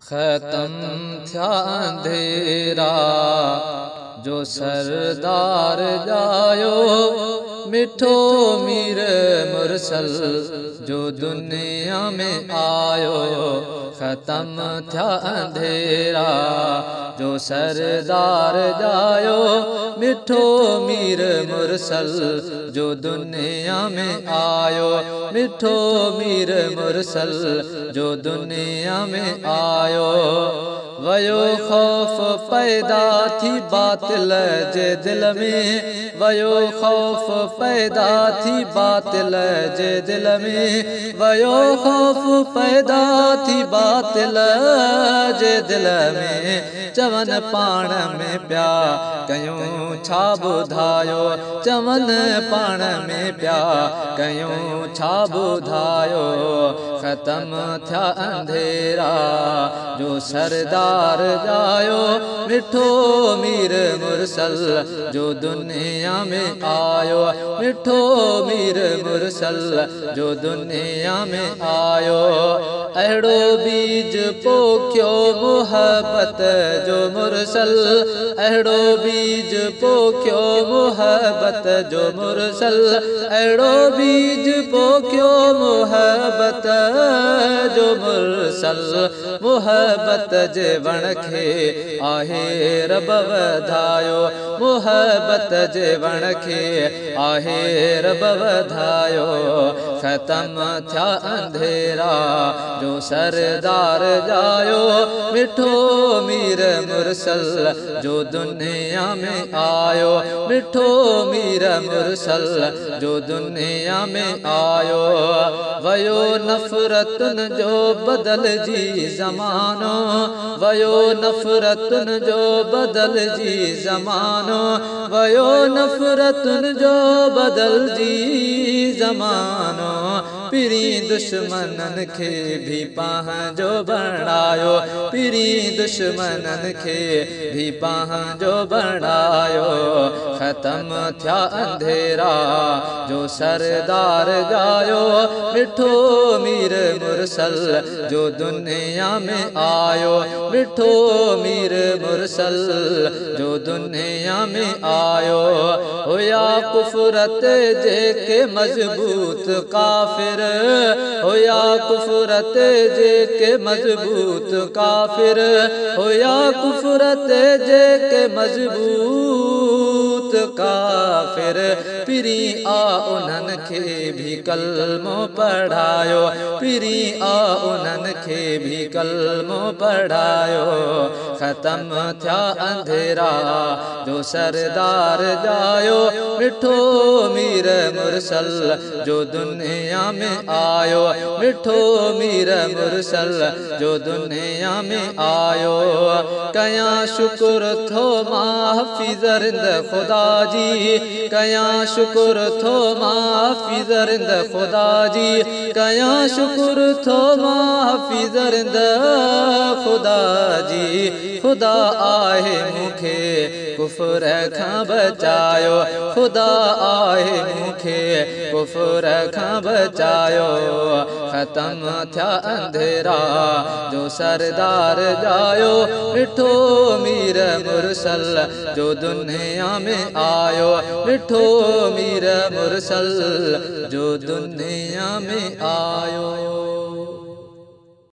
ख़तम थिया अंधेरा जो सरदार जायो, मिठो मीर मुरसल जो दुनिया में आयो। ख़तम थिया अंधेरा जो सरदार जायो, मिठो मीर मुरसल जो दुनिया में आयो। मिठो मीर मुरसल जो दुनिया में आयो। वयो खौफ पैदा थी बातिल जे दिल में, वयो खौफ पैदा थी बातिल जे दिल में, वयो खौफ पैदा थी बातिल जे दिल में। चवन पाण में प्या कयूं छा ॿुधायो, चवन पाण में प्या कयूं छा ॿुधायो। ख़तम थिया अंधेरा जो सरदार जायो, मिठो मीर मुरसल जो दुनिया में आयो। मिठो मीर मुरसल जो दुनिया में आयो। अहिड़ो बीज पोखियो मोहब्बत जो मुरसल, अहिड़ो बीज पोखियो मोहब्बत जो मुरसल, अहिड़ो बीज पोखियो मोहब्बत जो मुरसल। मोहब्बत जे वण खे आहे रब वधायो, मोहब्बत जे वण खे आहे रब वधायो। ख़तम थिया अंधेरा जो सरदार जायो, मिठो मीर मुरसल जो दुनिया में आयो। मिठो मीर मुरसल जो दुनिया में आयो। वयो नफ़रतुन जो बदल जी ज़मानो, वयो नफ़रतुन जो बदल जी ज़मानो, वयो नफ़रतुन जो बदल जी ज़मानो। पिरी दुश्मनन खे भी पंहिंजो बणायो, पिरी दुश्मनन खे भी पंहिंजो बणायो। ख़तम थिया अंधेरा जो सरदार जायो, मिठो मीर मुरसल जो दुनिया में आयो। मिठो मीर मुरसल जो दुनिया में आयो। होया कुफरत जेके मजबूत काफिर, होया कुफरत जेके मजबूत काफिर, होया कुफरत जेके मजबूत काफिर। पिरी आ उन्हनि खे भी कलमो पढ़ायो, पिरी आ उन्हनि खे भी कलमो पढ़ायो। ख़तम थिया अंधेरा जो सरदार जायो, मिठो मीर मुरसल जो दुनिया में आयो। मिठो मीर मुरसल जो दुनिया में आयो। कया शुक्र थो मां हफीज़ रिंद खुदा जी, कया शुक्र थो मां हफीज़ रिंद खुदा जी, कया शुक्र थो मां हफीज़ रिंद खुदा जी। खुदा आहे मूंखे कुफर खां बचायो, खुदा आहे मूंखे कुफर खां बचायो। ख़तम थिया अंधेरा जो सरदार जायो, मिठो मीर मुरसल जो दुनिया में आयो। मिठो मीर मुरसल जो दुनिया में आयो।